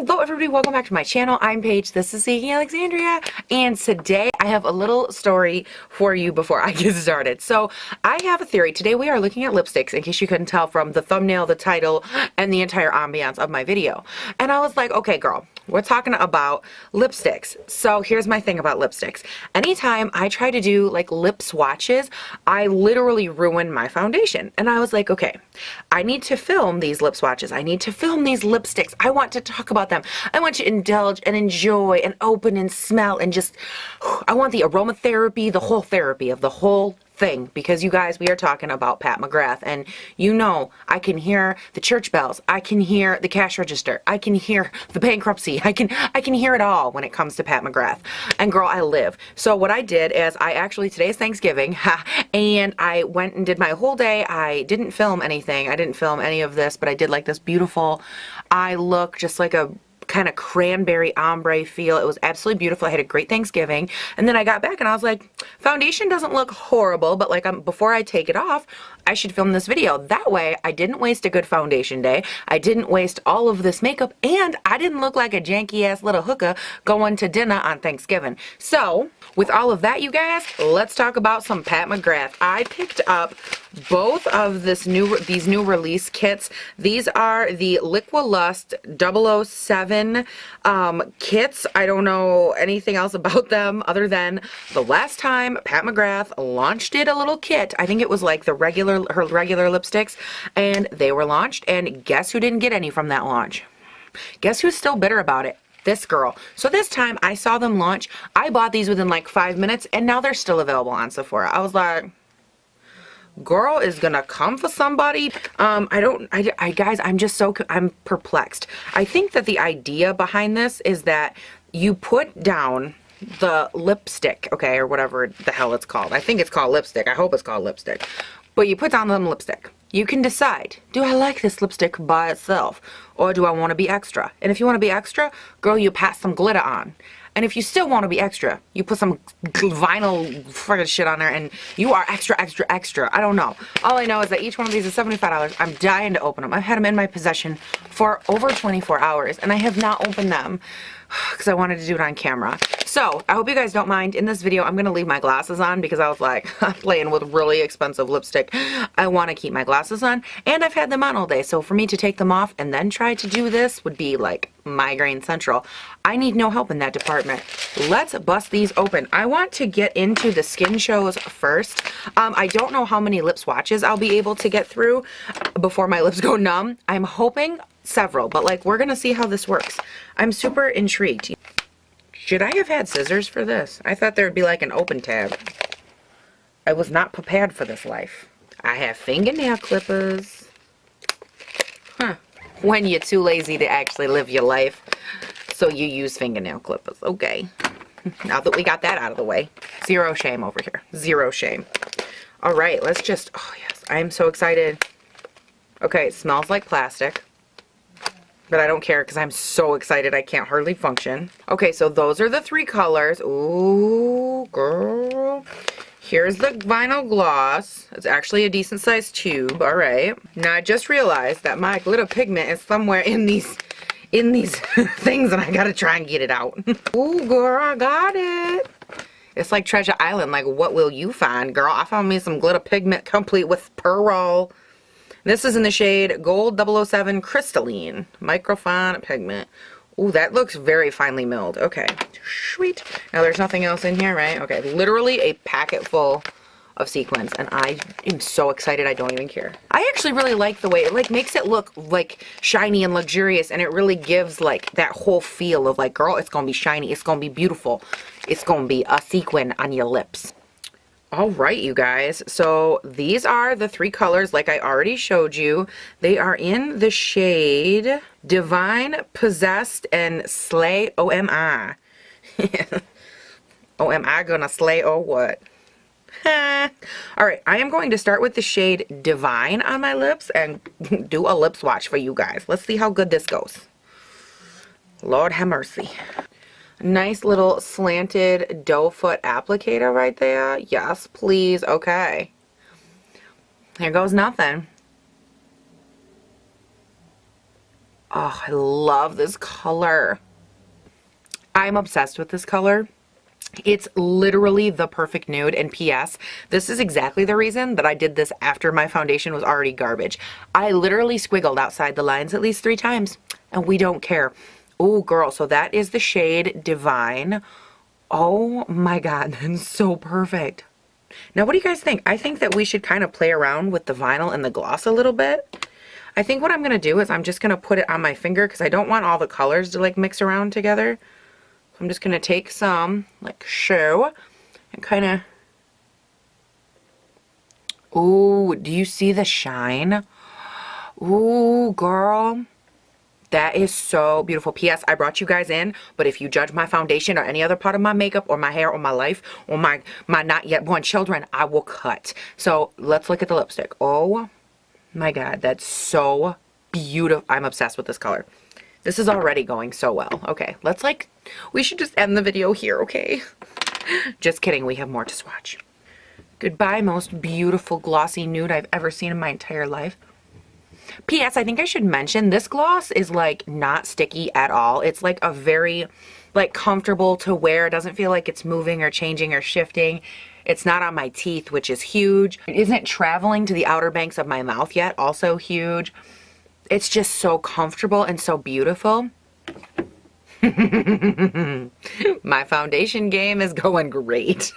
Hello everybody, welcome back to my channel. I'm Paige, this is Seeking Alexandria, and today I have a little story for you before I get started. So I have a theory. Today we are looking at lipsticks, in case you couldn't tell from the thumbnail, the title, and the entire ambiance of my video. And I was like, okay girl, we're talking about lipsticks. So here's my thing about lipsticks. Anytime I try to do like lip swatches, I literally ruin my foundation. And I was like, okay, I need to film these lip swatches. I need to film these lipsticks. I want to talk about them. I want to indulge and enjoy and open and smell and just, I want the aromatherapy, the whole therapy of the whole thing, because you guys, we are talking about Pat McGrath, and you know, I can hear the church bells, I can hear the cash register, I can hear the bankruptcy, I can hear it all when it comes to Pat McGrath. And girl, I live. So what I did is today is Thanksgiving, and I went and did my whole day. I didn't film anything. I didn't film any of this, but I did like this beautiful eye look, just like a kind of cranberry ombre feel. It was absolutely beautiful. I had a great Thanksgiving, and then I got back and I was like, foundation doesn't look horrible, but like before I take it off, I should film this video. That way I didn't waste a good foundation day, I didn't waste all of this makeup, and I didn't look like a janky ass little hooker going to dinner on Thanksgiving. So with all of that, you guys, let's talk about some Pat McGrath. I picked up both of these new release kits. These are the LiquiLUST 007 kits. I don't know anything else about them other than the last time Pat McGrath launched a little kit. I think it was like her regular lipsticks, and they were launched, and guess who didn't get any from that launch? Guess who's still bitter about it? This girl. So this time I saw them launch. I bought these within like 5 minutes, and now they're still available on Sephora. I was like, girl is gonna come for somebody. Guys, I'm perplexed. I think that the idea behind this is that you put down the lipstick, okay, or whatever the hell it's called. I think it's called lipstick. I hope it's called lipstick. But you put down the lipstick. You can decide, do I like this lipstick by itself, or do I want to be extra? And if you want to be extra, girl, you pat some glitter on. And if you still want to be extra, you put some vinyl friggin' shit on there, and you are extra, extra, extra. I don't know. All I know is that each one of these is $75. I'm dying to open them. I've had them in my possession for over 24 hours, and I have not opened them because I wanted to do it on camera. So I hope you guys don't mind. In this video, I'm going to leave my glasses on because I was like, I'm playing with really expensive lipstick. I want to keep my glasses on, and I've had them on all day. So for me to take them off and then try to do this would be like migraine central. I need no help in that department. Let's bust these open. I want to get into the skin shows first. I don't know how many lip swatches I'll be able to get through before my lips go numb. I'm hoping several, but like, we're gonna see how this works. I'm super intrigued. Should I have had scissors for this? I thought there would be like an open tab. I was not prepared for this life. I have fingernail clippers. Huh. When you're too lazy to actually live your life, so you use fingernail clippers. Okay. Now that we got that out of the way. Zero shame over here. Zero shame. All right, let's just, oh yes, I am so excited. Okay, it smells like plastic, but I don't care because I'm so excited I can't hardly function. Okay, so those are the three colors. Ooh, girl. Here's the vinyl gloss. It's actually a decent sized tube. All right. Now I just realized that my glitter pigment is somewhere in these things, and I gotta try and get it out. Ooh, girl, I got it. It's like Treasure Island. Like, what will you find, girl? I found me some glitter pigment complete with pearl. This is in the shade Gold 007 Crystalline Microfine Pigment. Ooh, that looks very finely milled. Okay, sweet. Now there's nothing else in here, right? Okay, literally a packet full of sequins, and I am so excited I don't even care. I actually really like the way it like makes it look like shiny and luxurious, and it really gives like that whole feel of like, girl, it's gonna be shiny, it's gonna be beautiful, it's gonna be a sequin on your lips. All right, you guys, so these are the three colors like I already showed you. They are in the shade Divine, Possessed, and Slay. Oh, am I? Oh, am I gonna slay or what? All right, I am going to start with the shade Divine on my lips and do a lip swatch for you guys. Let's see how good this goes. Lord have mercy. Nice little slanted doe foot applicator right there. Yes, please. Okay. Here goes nothing. Oh, I love this color. I'm obsessed with this color. It's literally the perfect nude. And PS, this is exactly the reason that I did this after my foundation was already garbage. I literally squiggled outside the lines at least 3 times, and we don't care. Oh, girl, so that is the shade Divine. Oh my God, that's so perfect. Now, what do you guys think? I think that we should kind of play around with the vinyl and the gloss a little bit. I think what I'm going to do is I'm just going to put it on my finger because I don't want all the colors to like mix around together. I'm just going to take some, like, show and kind of... Ooh, do you see the shine? Ooh, girl. That is so beautiful. P.S. I brought you guys in, but if you judge my foundation or any other part of my makeup or my hair or my life or my not yet born children, I will cut. So let's look at the lipstick. Oh my God, that's so beautiful. I'm obsessed with this color. This is already going so well. Okay, let's we should just end the video here, okay? Just kidding, we have more to swatch. Goodbye, most beautiful glossy nude I've ever seen in my entire life. P.S. I think I should mention this gloss is like not sticky at all. It's like a very like comfortable to wear. It doesn't feel like it's moving or changing or shifting. It's not on my teeth, which is huge. It isn't traveling to the outer banks of my mouth yet, also huge. It's just so comfortable and so beautiful. My foundation game is going great.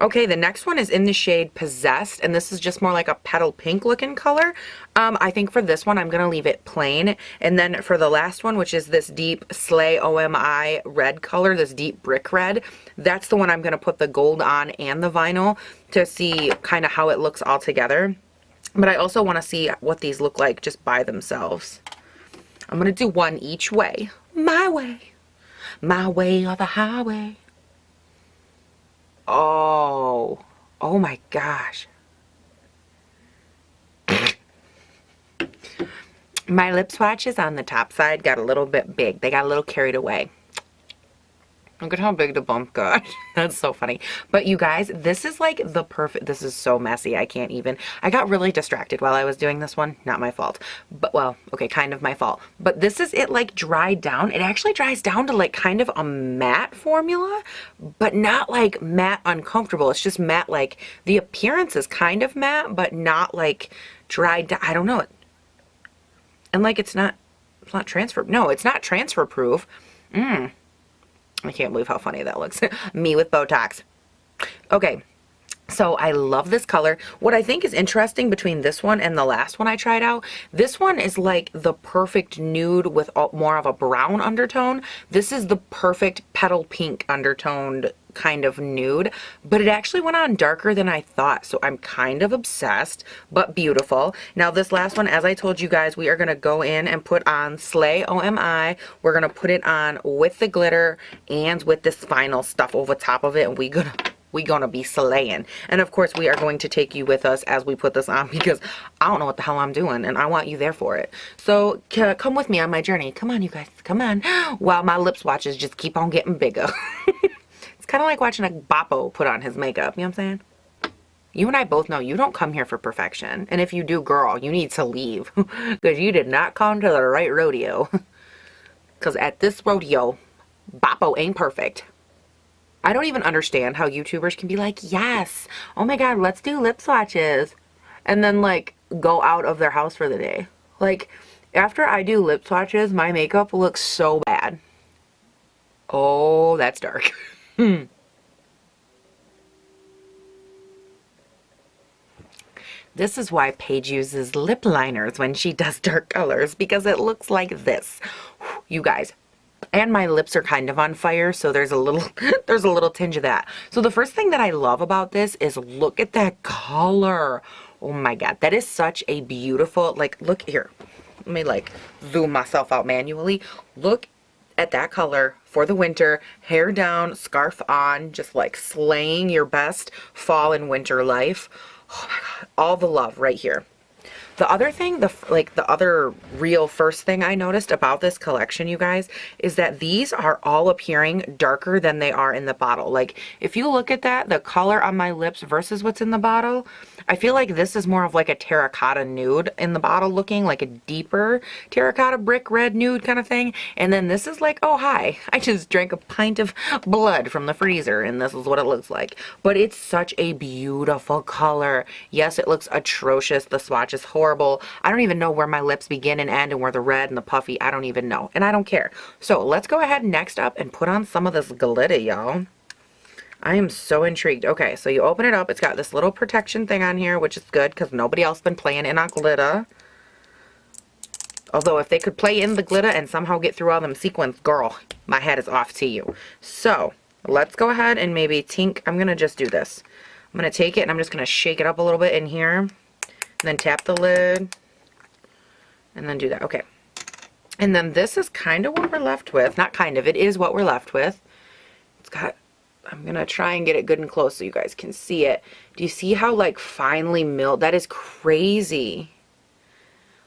Okay, the next one is in the shade Possessed, and this is just more like a petal pink looking color. I think for this one, I'm going to leave it plain. And then for the last one, which is this deep Slay OMI red color, this deep brick red, that's the one I'm going to put the gold on and the vinyl to see kind of how it looks all together. But I also want to see what these look like just by themselves. I'm going to do one each way. My way. My way or the highway. Oh. Oh my gosh. My lip swatches on the top side got a little bit big. They got a little carried away. Look at how big the bump got. That's so funny. But you guys, this is like the perfect, this is so messy. I can't even, I got really distracted while I was doing this one. Not my fault. But well, okay, kind of my fault. But this is it like dried down. It actually dries down to like kind of a matte formula, but not like matte uncomfortable. It's just matte, like the appearance is kind of matte, but not like dried down. I don't know. And like it's not transfer. No, it's not transfer proof. I can't believe how funny that looks. Me with Botox. Okay, so I love this color. What I think is interesting between this one and the last one I tried out, this one is like the perfect nude with more of a brown undertone. This is the perfect petal pink undertoned kind of nude, but it actually went on darker than I thought, so I'm kind of obsessed, but beautiful. Now this last one, as I told you guys, we are going to go in and put on Slay OMI. We're going to put it on with the glitter and with this final stuff over top of it, and we gonna be slaying. And of course we are going to take you with us as we put this on, because I don't know what the hell I'm doing and I want you there for it. So come with me on my journey. Come on, you guys, come on. While my lip swatches just keep on getting bigger. It's kind of like watching a boppo put on his makeup, you know what I'm saying? You and I both know you don't come here for perfection. And if you do, girl, you need to leave. Because you did not come to the right rodeo. Because at this rodeo, boppo ain't perfect. I don't even understand how YouTubers can be like, yes, oh my God, let's do lip swatches. And then like go out of their house for the day. Like after I do lip swatches, my makeup looks so bad. Oh, that's dark. This is why Paige uses lip liners when she does dark colors, because it looks like this. You guys. And my lips are kind of on fire, so there's a little tinge of that. So the first thing that I love about this is look at that color. Oh my God, that is such a beautiful, like, look here. Let me like zoom myself out manually. Look at that color for the winter, hair down, scarf on, just like slaying your best fall and winter life. Oh my God, all the love right here. The other thing, the other real first thing I noticed about this collection, you guys, is that these are all appearing darker than they are in the bottle. Like, if you look at that, the color on my lips versus what's in the bottle, I feel like this is more of like a terracotta nude in the bottle looking, like a deeper terracotta brick red nude kind of thing. And then this is like, oh, hi, I just drank a pint of blood from the freezer and this is what it looks like. But it's such a beautiful color. Yes, it looks atrocious. The swatch is horrible. I don't even know where my lips begin and end and where the red and the puffy, I don't even know. And I don't care. So let's go ahead next up and put on some of this glitter, y'all. I am so intrigued. Okay, so you open it up. It's got this little protection thing on here, which is good because nobody else been playing in on glitter. Although if they could play in the glitter and somehow get through all them sequins, girl, my head is off to you. So let's go ahead and maybe tink. I'm going to just do this. I'm going to take it and I'm just going to shake it up a little bit in here. And then tap the lid. And then do that. Okay. And then this is kind of what we're left with. Not kind of. It is what we're left with. It's got... I'm going to try and get it good and close so you guys can see it. Do you see how like finely milled? That is crazy.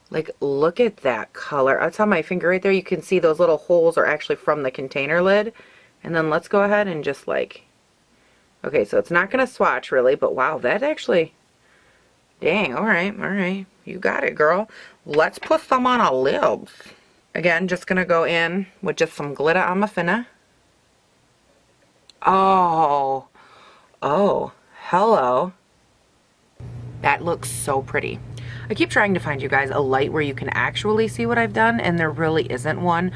Like, look at that color. That's on my finger right there. You can see those little holes are actually from the container lid. And then let's go ahead and just like, okay, so it's not going to swatch really, but wow, that actually, dang, all right. You got it, girl. Let's put some on our lips. Again, just going to go in with just some glitter on my finna. Oh, hello. That looks so pretty. I keep trying to find you guys a light where you can actually see what I've done, and there really isn't one.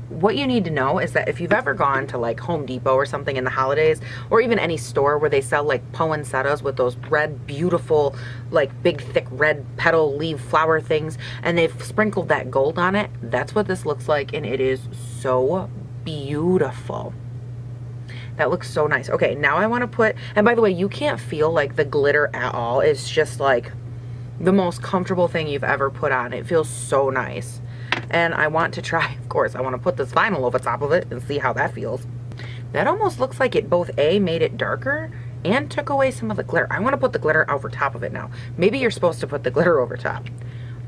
What you need to know is that if you've ever gone to like Home Depot or something in the holidays, or even any store where they sell like poinsettias with those red, beautiful, like big, thick red petal leaf flower things, and they've sprinkled that gold on it, that's what this looks like, and it is so beautiful. That looks so nice. Okay, now I want to put, and by the way, you can't feel like the glitter at all. It's just like the most comfortable thing you've ever put on. It feels so nice. And I want to try, of course, I want to put this vinyl over top of it and see how that feels. That almost looks like it both A, made it darker and took away some of the glitter. I want to put the glitter over top of it now. Maybe you're supposed to put the glitter over top.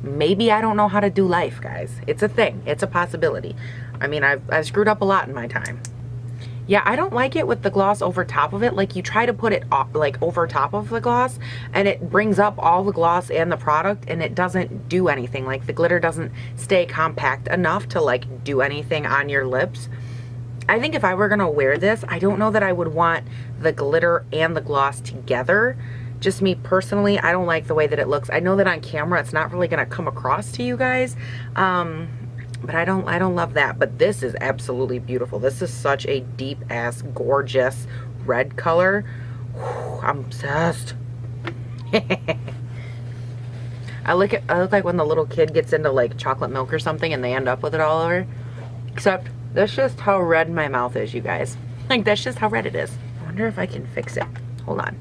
Maybe I don't know how to do life, guys. It's a thing. It's a possibility. I mean, I've screwed up a lot in my time. Yeah, I don't like it with the gloss over top of it. Like, you try to put it like over top of the gloss and it brings up all the gloss and the product and it doesn't do anything. Like, the glitter doesn't stay compact enough to like do anything on your lips. I think if I were gonna wear this, I don't know that I would want the glitter and the gloss together. Just me personally, I don't like the way that it looks. I know that on camera it's not really gonna come across to you guys. But I don't love that. But this is absolutely beautiful. This is such a deep ass gorgeous red color. Whew, I'm obsessed. I look like when the little kid gets into like chocolate milk or something and they end up with it all over. Except that's just how red my mouth is, you guys. Like, that's just how red it is. I wonder if I can fix it. Hold on.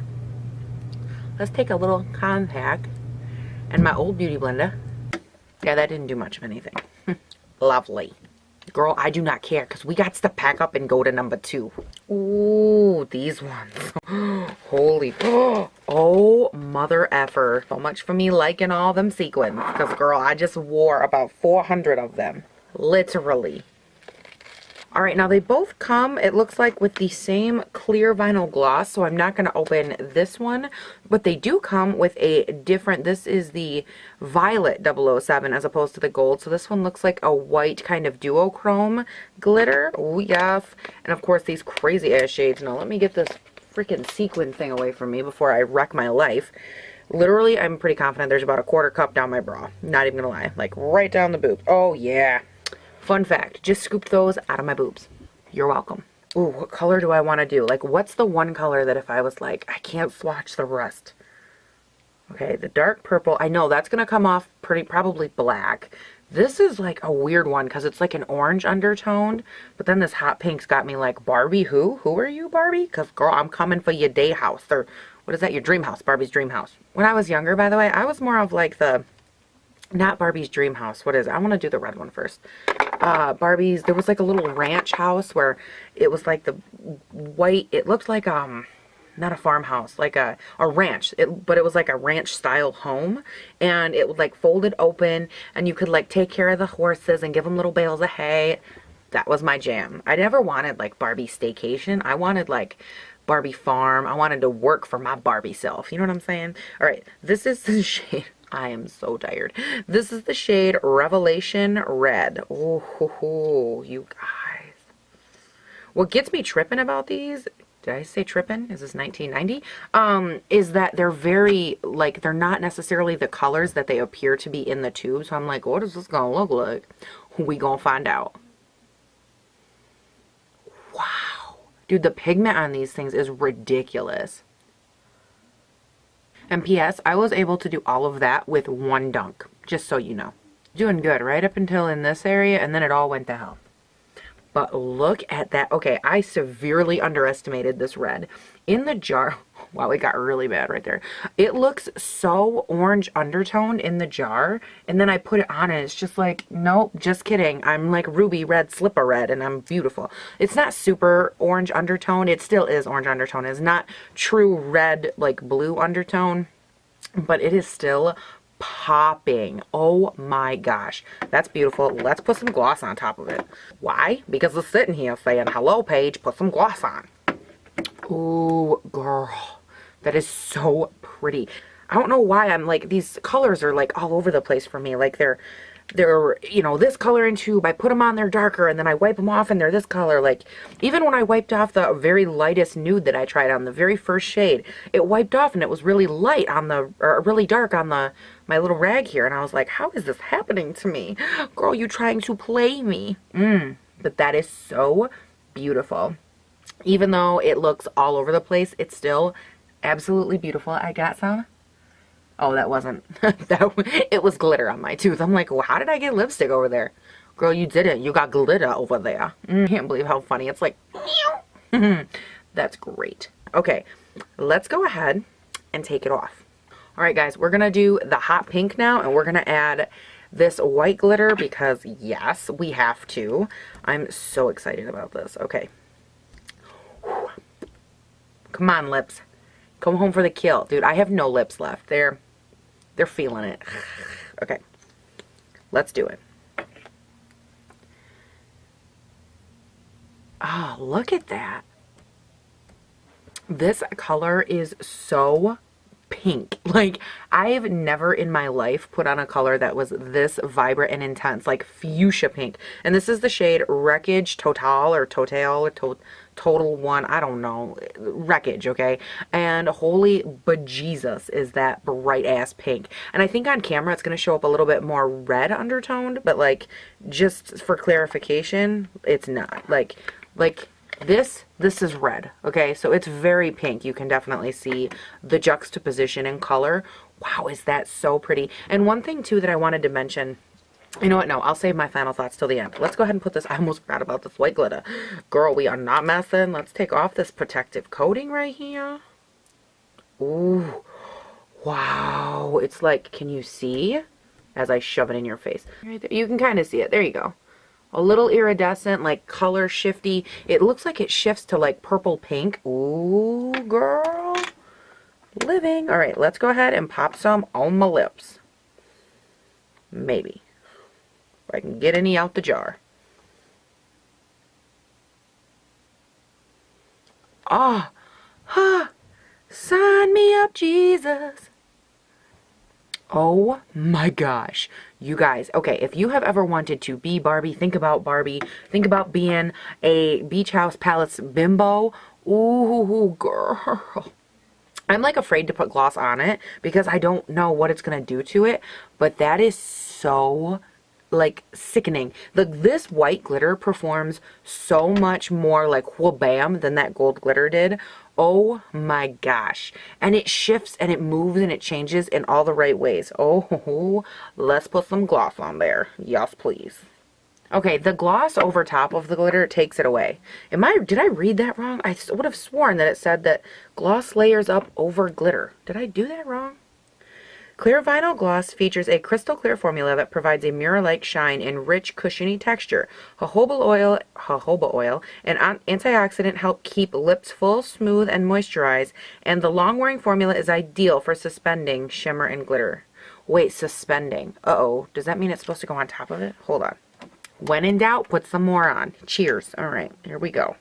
Let's take a little compact and my old beauty blender. Yeah, that didn't do much of anything. Lovely. Girl, I do not care because we got to pack up and go to number 2. Ooh, these ones. Holy. Oh, mother effer. So much for me liking all them sequins because, girl, I just wore about 400 of them. Literally. All right, now they both come, it looks like, with the same clear vinyl gloss, so I'm not going to open this one, but they do come with a different, this is the violet 007 as opposed to the gold, so this one looks like a white kind of duochrome glitter. Oh, yes. And of course, these crazy ass shades. Now, let me get this freaking sequin thing away from me before I wreck my life. Literally, I'm pretty confident there's about a quarter cup down my bra. Not even gonna lie. Like, right down the boob. Oh, yeah. Fun fact, just scooped those out of my boobs. You're welcome. Ooh, what color do I want to do? Like, what's the one color that if I was like, I can't swatch the rest? Okay, the dark purple. I know that's going to come off probably black. This is like a weird one because it's like an orange undertone. But then this hot pink's got me like, Barbie who? Who are you, Barbie? Because, girl, I'm coming for your day house. Or, what is that? Your dream house. Barbie's dream house. When I was younger, by the way, I was more of like the... Not Barbie's dream house. What is it? I want to do the red one first. Barbie's, there was like a little ranch house where it was like the white, it looked like, not a farmhouse, like a ranch. But it was like a ranch style home, and it was like folded open, and you could like take care of the horses and give them little bales of hay. That was my jam. I never wanted like Barbie staycation. I wanted like Barbie farm. I wanted to work for my Barbie self. You know what I'm saying? All right, this is the shade. I am so tired. This is the shade Revelation Red. Oh, you guys. What gets me tripping about these, did I say tripping? Is this 1990? Is that they're very, like, they're not necessarily the colors that they appear to be in the tube. So I'm like, what is this gonna look like? We gonna find out. Wow. Dude, the pigment on these things is ridiculous. And P.S., I was able to do all of that with one dunk, just so you know. Doing good right up until in this area, and then it all went to hell. But look at that. Okay, I severely underestimated this red. In the jar, wow, it got really bad right there. It looks so orange undertoned in the jar, and then I put it on and it's just like, nope, just kidding. I'm like ruby red, slipper red, and I'm beautiful. It's not super orange undertone. It still is orange undertone. It's not true red, like blue undertone, but it is still popping. Oh my gosh, that's beautiful. Let's put some gloss on top of it. Why? Because it's sitting here saying, hello Paige, put some gloss on. Ooh, girl, that is so pretty. I don't know why I'm like, these colors are like all over the place for me. Like they're you know, this color in tube, I put them on, they're darker, and then I wipe them off and they're this color. Like even when I wiped off the very lightest nude that I tried on, the very first shade, it wiped off and it was really light on the, or really dark on the, my little rag here. And I was like, how is this happening to me? Girl, you trying to play me. But that is so beautiful. Even though it looks all over the place, it's still absolutely beautiful. I got some. Oh, that wasn't, it was glitter on my tooth. I'm like, well, how did I get lipstick over there? Girl, you didn't. You got glitter over there. Can't believe how funny. It's like, that's great. Okay, let's go ahead and take it off. All right, guys, we're going to do the hot pink now, and we're going to add this white glitter because, yes, we have to. I'm so excited about this. Okay. Come on, lips. Come home for the kill. Dude, I have no lips left. They're feeling it. Okay. Let's do it. Oh, look at that. This color is so pink. Like, I've never in my life put on a color that was this vibrant and intense, like fuchsia pink. And this is the shade Wreckage Total or Total One, I don't know, Wreckage, okay? And holy bejesus is that bright ass pink. And I think on camera it's going to show up a little bit more red undertoned, but like, just for clarification, it's not. Like this is red, okay? So it's very pink. You can definitely see the juxtaposition in color. Wow, is that so pretty. And one thing too that I wanted to mention, you know what, no, I'll save my final thoughts till the end. Let's go ahead and put this, I almost forgot about this white glitter. Girl, we are not messing. Let's take off this protective coating right here. Ooh, wow. It's like, can you see? As I shove it in your face. Right there. You can kind of see it. There you go. A little iridescent, like color shifty. It looks like it shifts to like purple pink. Ooh, girl. Living. All right, let's go ahead and pop some on my lips. Maybe. If I can get any out the jar. Ah, sign me up, Jesus. Oh my gosh, you guys. Okay, if you have ever wanted to be Barbie, think about being a Beach House Palace bimbo. Ooh, girl. I'm like afraid to put gloss on it because I don't know what it's gonna do to it, but that is so like sickening. This white glitter performs so much more like wha-bam than that gold glitter did. Oh my gosh. And it shifts and it moves and it changes in all the right ways. Oh, let's put some gloss on there. Yes, please. Okay, the gloss over top of the glitter takes it away. Did I read that wrong? I would have sworn that it said that gloss layers up over glitter. Did I do that wrong? Clear vinyl gloss features a crystal clear formula that provides a mirror-like shine and rich, cushiony texture. Jojoba oil, and antioxidant help keep lips full, smooth, and moisturized, and the long-wearing formula is ideal for suspending shimmer and glitter. Wait, suspending. Uh-oh. Does that mean it's supposed to go on top of it? Hold on. When in doubt, put some more on. Cheers. All right, here we go.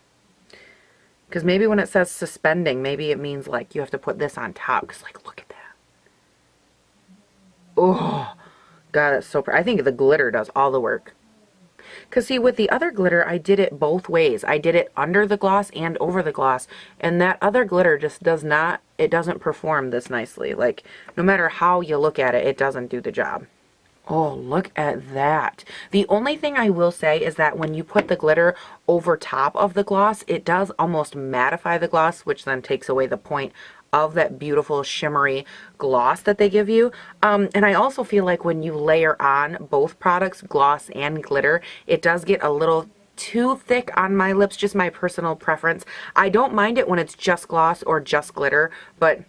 Because maybe when it says suspending, maybe it means like you have to put this on top. Because like, look at that. Oh, God, that's so pretty. I think the glitter does all the work. Because see, with the other glitter, I did it both ways. I did it under the gloss and over the gloss. And that other glitter just does not, it doesn't perform this nicely. Like, no matter how you look at it, it doesn't do the job. Oh, look at that. The only thing I will say is that when you put the glitter over top of the gloss, it does almost mattify the gloss, which then takes away the point of that beautiful shimmery gloss that they give you. And I also feel like when you layer on both products, gloss and glitter, it does get a little too thick on my lips, just my personal preference. I don't mind it when it's just gloss or just glitter, but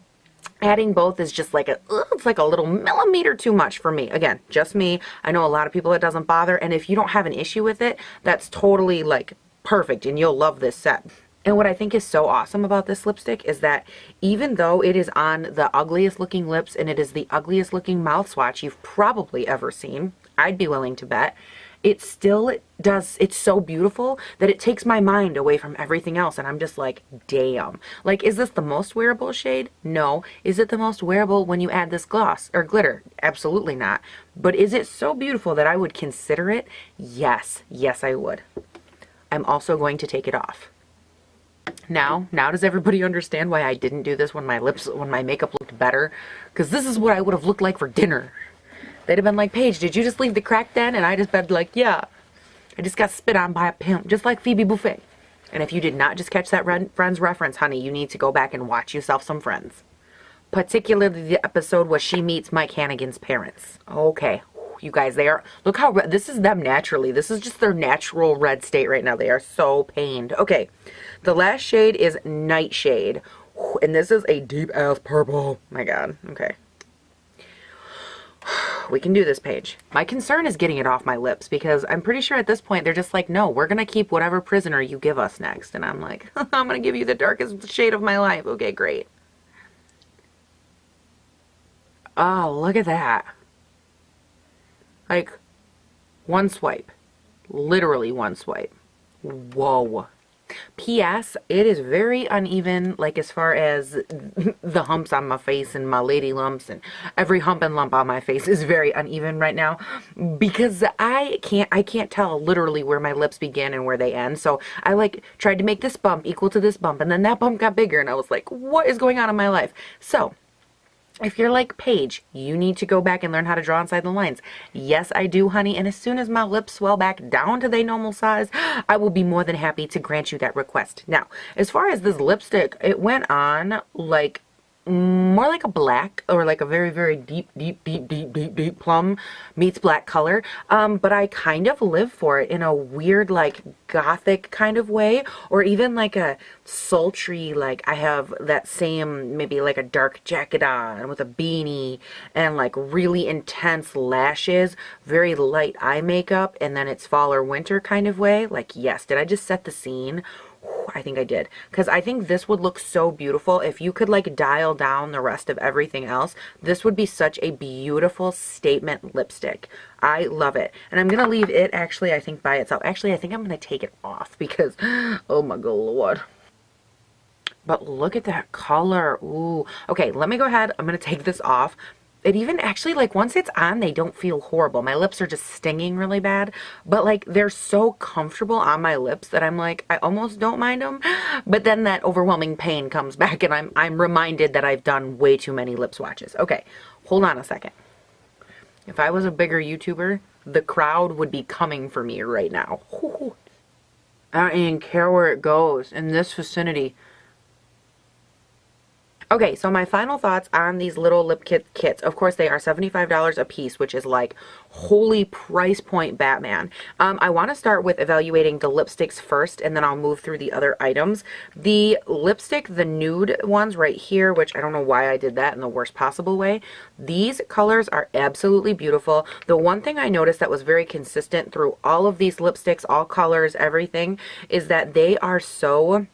adding both is just like it's like a little millimeter too much for me. Again, just me. I know a lot of people it doesn't bother, and if you don't have an issue with it, that's totally like perfect and you'll love this set. And what I think is so awesome about this lipstick is that even though it is on the ugliest looking lips and it is the ugliest looking mouth swatch you've probably ever seen, I'd be willing to bet, it still does, it's so beautiful that it takes my mind away from everything else. And I'm just like, damn. Like, is this the most wearable shade? No. Is it the most wearable when you add this gloss or glitter? Absolutely not. But is it so beautiful that I would consider it? Yes. Yes, I would. I'm also going to take it off. Now does everybody understand why I didn't do this when my makeup looked better? Because this is what I would have looked like for dinner. They'd have been like, Paige, did you just leave the crack den? And I just been like, yeah. I just got spit on by a pimp, just like Phoebe Buffet. And if you did not just catch that Friends reference, honey, you need to go back and watch yourself some Friends. Particularly the episode where she meets Mike Hannigan's parents. Okay. You guys, they are, look how red, this is them naturally. This is just their natural red state right now. They are so pained. Okay, the last shade is Nightshade. And this is a deep ass purple. My God, okay. We can do this, Paige. My concern is getting it off my lips because I'm pretty sure at this point they're just like, no, we're going to keep whatever prisoner you give us next. And I'm like, I'm going to give you the darkest shade of my life. Okay, great. Oh, look at that. Like, one swipe. Literally one swipe. Whoa. P.S. It is very uneven, like as far as the humps on my face and my lady lumps and every hump and lump on my face is very uneven right now because I can't tell literally where my lips begin and where they end. So I like tried to make this bump equal to this bump and then that bump got bigger and I was like, what is going on in my life? So if you're like Paige, you need to go back and learn how to draw inside the lines. Yes, I do, honey. And as soon as my lips swell back down to their normal size, I will be more than happy to grant you that request. Now, as far as this lipstick, it went on like more like a black or like a very, very deep plum meets black color. But I kind of live for it in a weird, like gothic kind of way, or even like a sultry, like I have that same, maybe like a dark jacket on with a beanie and like really intense lashes, very light eye makeup, and then it's fall or winter kind of way. Like, yes, did I just set the scene? I think I did, because I think this would look so beautiful if you could like dial down the rest of everything else. This would be such a beautiful statement lipstick. I love it, and I'm gonna leave it actually I think by itself. Actually, I think I'm gonna take it off because oh my god, Lord. But look at that color. Ooh. Okay, let me go ahead. I'm gonna take this off. It even actually, like, once it's on, they don't feel horrible. My lips are just stinging really bad, but like they're so comfortable on my lips that I'm like, I almost don't mind them. But then that overwhelming pain comes back and I'm reminded that I've done way too many lip swatches. Okay, hold on a second. If I was a bigger YouTuber, the crowd would be coming for me right now. I don't even care where it goes in this vicinity. Okay, so my final thoughts on these little lip kits. Of course, they are $75 a piece, which is like holy price point Batman. I want to start with evaluating the lipsticks first, and then I'll move through the other items. The lipstick, the nude ones right here, which I don't know why I did that in the worst possible way. These colors are absolutely beautiful. The one thing I noticed that was very consistent through all of these lipsticks, all colors, everything, is that they are so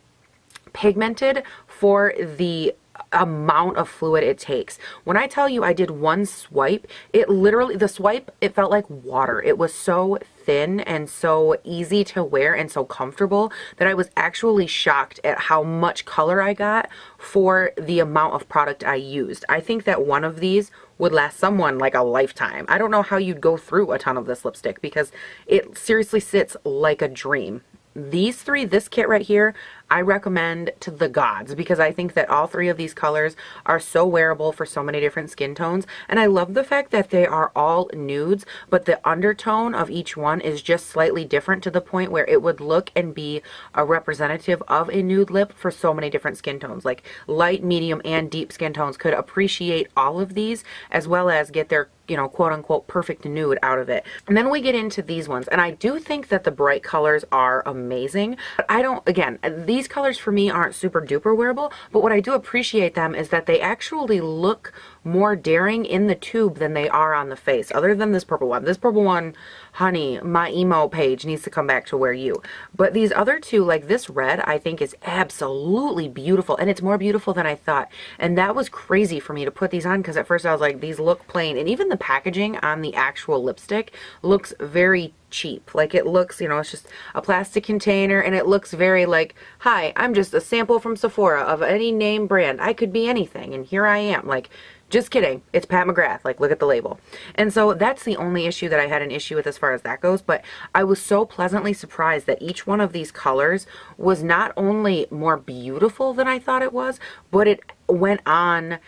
pigmented for the amount of fluid it takes. When I tell you I did one swipe, it literally, the swipe, it felt like water. It was so thin and so easy to wear and so comfortable that I was actually shocked at how much color I got for the amount of product I used. I think that one of these would last someone like a lifetime. I don't know how you'd go through a ton of this lipstick because it seriously sits like a dream. These three, this kit right here, I recommend to the gods because I think that all three of these colors are so wearable for so many different skin tones. And I love the fact that they are all nudes, but the undertone of each one is just slightly different to the point where it would look and be a representative of a nude lip for so many different skin tones. Like light, medium, and deep skin tones could appreciate all of these as well as get their, you know, quote unquote perfect nude out of it. And then we get into these ones, and I do think that the bright colors are amazing, but I don't, again, these colors for me aren't super duper wearable, but what I do appreciate them is that they actually look more daring in the tube than they are on the face, other than this purple one. This purple one, honey, my emo page needs to come back to wear you. But these other two, like this red, I think is absolutely beautiful, and it's more beautiful than I thought. And that was crazy for me to put these on because at first I was like, these look plain, and even the packaging on the actual lipstick looks very cheap. Like it looks, you know, it's just a plastic container, and it looks very like, hi, I'm just a sample from Sephora of any name brand. I could be anything, and here I am. Like, just kidding. It's Pat McGrath. Like, look at the label. And so that's the only issue that I had an issue with as far as that goes. But I was so pleasantly surprised that each one of these colors was not only more beautiful than I thought it was, but it went on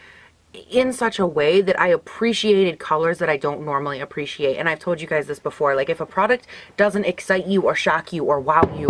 in such a way that I appreciated colors that I don't normally appreciate. And I've told you guys this before. Like, if a product doesn't excite you or shock you or wow you,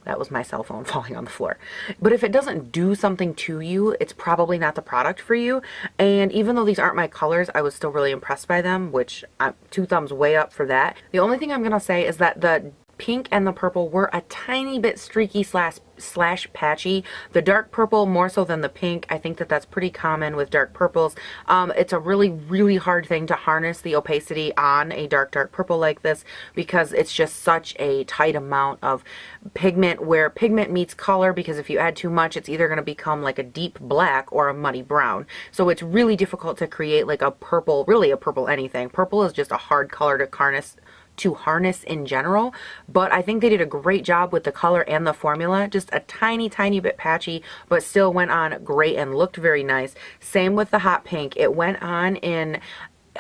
that was my cell phone falling on the floor. But if it doesn't do something to you, it's probably not the product for you. And even though these aren't my colors, I was still really impressed by them, which I'm 2 thumbs way up for that. The only thing I'm going to say is that the pink and the purple were a tiny bit streaky slash patchy. The dark purple more so than the pink. I think that that's pretty common with dark purples. It's a really hard thing to harness the opacity on a dark purple like this because it's just such a tight amount of pigment where pigment meets color, because if you add too much it's either going to become like a deep black or a muddy brown. So it's really difficult to create like a purple, really a purple anything. Purple is just a hard color to harness in general, but I think they did a great job with the color and the formula. Just a tiny bit patchy, but still went on great and looked very nice. Same with the hot pink. It went on in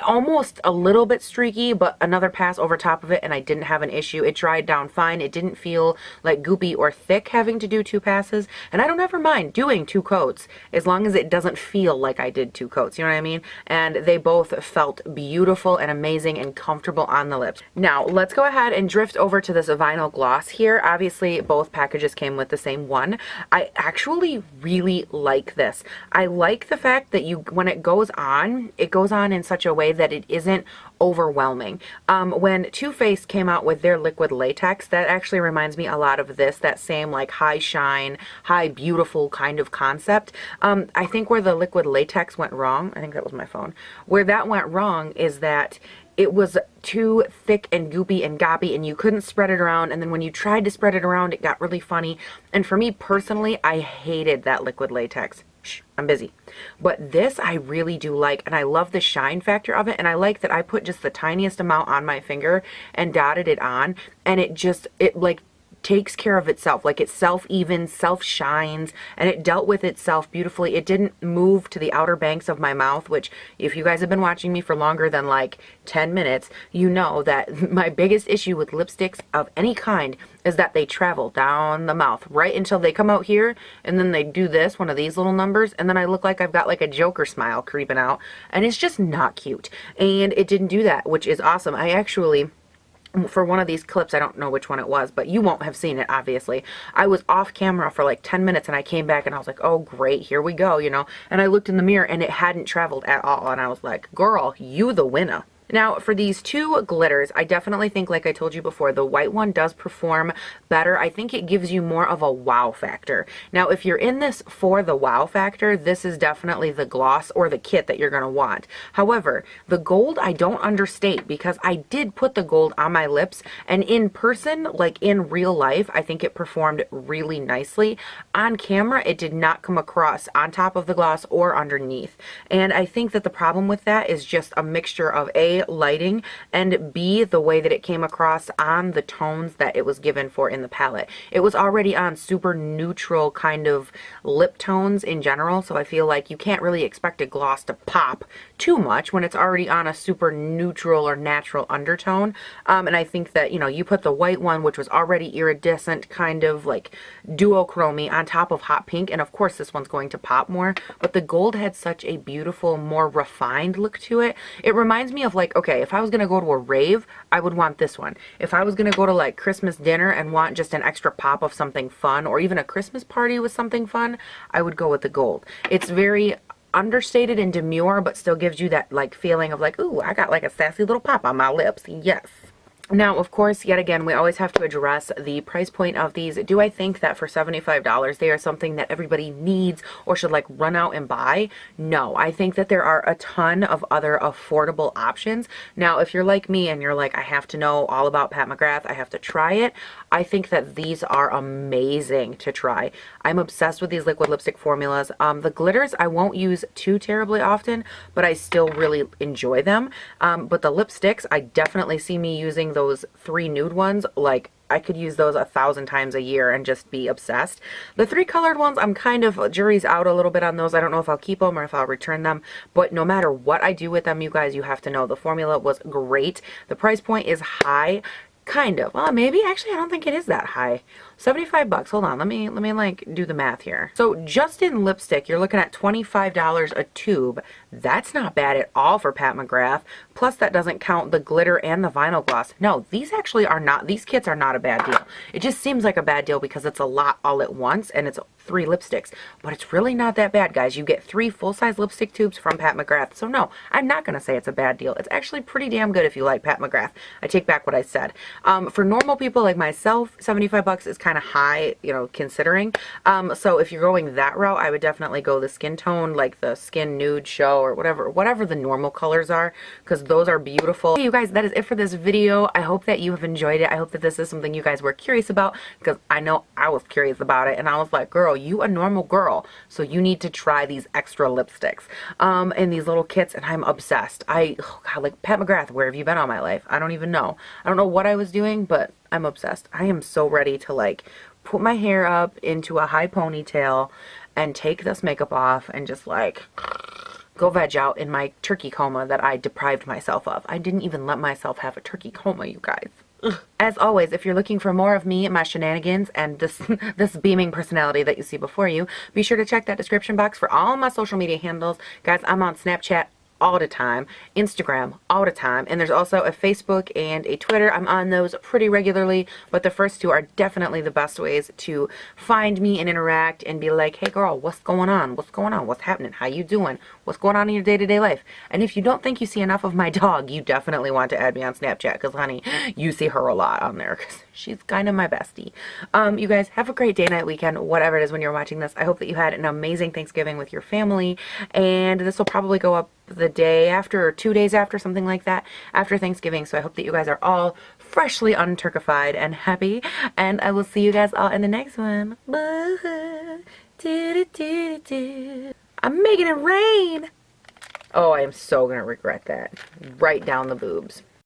almost a little bit streaky, but another pass over top of it and I didn't have an issue. It dried down fine. It didn't feel like goopy or thick having to do 2 passes, and I don't ever mind doing 2 coats as long as it doesn't feel like I did 2 coats, you know what I mean? And they both felt beautiful and amazing and comfortable on the lips. Now let's go ahead and drift over to this vinyl gloss here. Obviously both packages came with the same one. I actually really like this. I like the fact that when it goes on in such a way that it isn't overwhelming. When Too Faced came out with their liquid latex, that actually reminds me a lot of this, that same like high shine, high beautiful kind of concept. I think where the liquid latex went wrong, I think that was my phone, where that went wrong is that it was too thick and goopy and goppy and you couldn't spread it around, and then when you tried to spread it around it got really funny. And for me personally, I hated that liquid latex. Shh, I'm busy. But this I really do like, and I love the shine factor of it, and I like that I put just the tiniest amount on my finger and dotted it on, and it like takes care of itself. Like it self-evens, self-shines, and it dealt with itself beautifully. It didn't move to the outer banks of my mouth, which if you guys have been watching me for longer than like 10 minutes, you know that my biggest issue with lipsticks of any kind is that they travel down the mouth right until they come out here, and then they do this, one of these little numbers, and then I look like I've got like a Joker smile creeping out, and it's just not cute. And it didn't do that, which is awesome. I actually for one of these clips, I don't know which one it was, but you won't have seen it, obviously. I was off camera for like 10 minutes and I came back and I was like, oh great, here we go, you know. And I looked in the mirror and it hadn't traveled at all. And I was like, girl, you the winner. Now, for these two glitters, I definitely think, like I told you before, the white one does perform better. I think it gives you more of a wow factor. Now, if you're in this for the wow factor, this is definitely the gloss or the kit that you're going to want. However, the gold I don't understate, because I did put the gold on my lips, and in person, like in real life, I think it performed really nicely. On camera, it did not come across on top of the gloss or underneath. And I think that the problem with that is just a mixture of A, lighting, and B, the way that it came across on the tones that it was given for in the palette. It was already on super neutral kind of lip tones in general, so I feel like you can't really expect a gloss to pop too much when it's already on a super neutral or natural undertone. And I think that, you know, you put the white one, which was already iridescent, kind of like duochrome on top of hot pink, and of course this one's going to pop more, but the gold had such a beautiful, more refined look to it. It reminds me of like, okay, if I was gonna go to a rave, I would want this one. If I was gonna go to like Christmas dinner and want just an extra pop of something fun, or even a Christmas party with something fun, I would go with the gold. It's very understated and demure, but still gives you that like feeling of like, ooh, I got like a sassy little pop on my lips. Yes. Now, of course, yet again, we always have to address the price point of these. Do I think that for $75 they are something that everybody needs or should like run out and buy? No, I think that there are a ton of other affordable options. Now, if you're like me and you're like, I have to know all about Pat McGrath, I have to try it, I think that these are amazing to try. I'm obsessed with these liquid lipstick formulas. The glitters I won't use too terribly often, but I still really enjoy them. But the lipsticks, I definitely see me using those 3 nude ones. Like, I could use those 1,000 times a year and just be obsessed. The 3 colored ones, I'm kind of, jury's out a little bit on those. I don't know if I'll keep them or if I'll return them, but no matter what I do with them, you guys, you have to know the formula was great. The price point is high. Kind of. Well, maybe. Actually, I don't think it is that high. 75 bucks. Hold on. Let me like do the math here. So just in lipstick, you're looking at $25 a tube. That's not bad at all for Pat McGrath. Plus, that doesn't count the glitter and the vinyl gloss. No, these actually are not, these kits are not a bad deal. It just seems like a bad deal because it's a lot all at once and it's 3 lipsticks. But it's really not that bad, guys. You get 3 full-size lipstick tubes from Pat McGrath. So no, I'm not going to say it's a bad deal. It's actually pretty damn good if you like Pat McGrath. I take back what I said. For normal people like myself, 75 bucks is kind of high, you know, considering. So if you're going that route, I would definitely go the skin tone, like the Skin Nude Show or whatever the normal colors are, because those are beautiful. Hey, you guys, that is it for this video. I hope that you have enjoyed it. I hope that this is something you guys were curious about, because I know I was curious about it, and I was like, girl, you a normal girl, so you need to try these extra lipsticks and these little kits, and I'm obsessed. Oh God, like Pat McGrath, where have you been all my life? I don't even know. I don't know what I was doing, but I'm obsessed. I am so ready to like put my hair up into a high ponytail and take this makeup off and just like go veg out in my turkey coma that I deprived myself of. I didn't even let myself have a turkey coma, you guys. As always, if you're looking for more of me, my shenanigans, and this beaming personality that you see before you, be sure to check that description box for all my social media handles. Guys, I'm on Snapchat all the time, Instagram all the time, and there's also a Facebook and a Twitter. I'm on those pretty regularly, but the first 2 are definitely the best ways to find me and interact and be like, hey girl, what's going on? What's going on? What's happening? How you doing? What's going on in your day-to-day life? And if you don't think you see enough of my dog, you definitely want to add me on Snapchat, because honey, you see her a lot on there, because she's kind of my bestie. You guys have a great day, night, weekend, whatever it is when you're watching this. I hope that you had an amazing Thanksgiving with your family, and this will probably go up the day after or 2 days after, something like that, after Thanksgiving. So I hope that you guys are all freshly unturkified and happy, and I will see you guys all in the next one. Bye. I'm making it rain. Oh, I am so gonna regret that. Right down the boobs.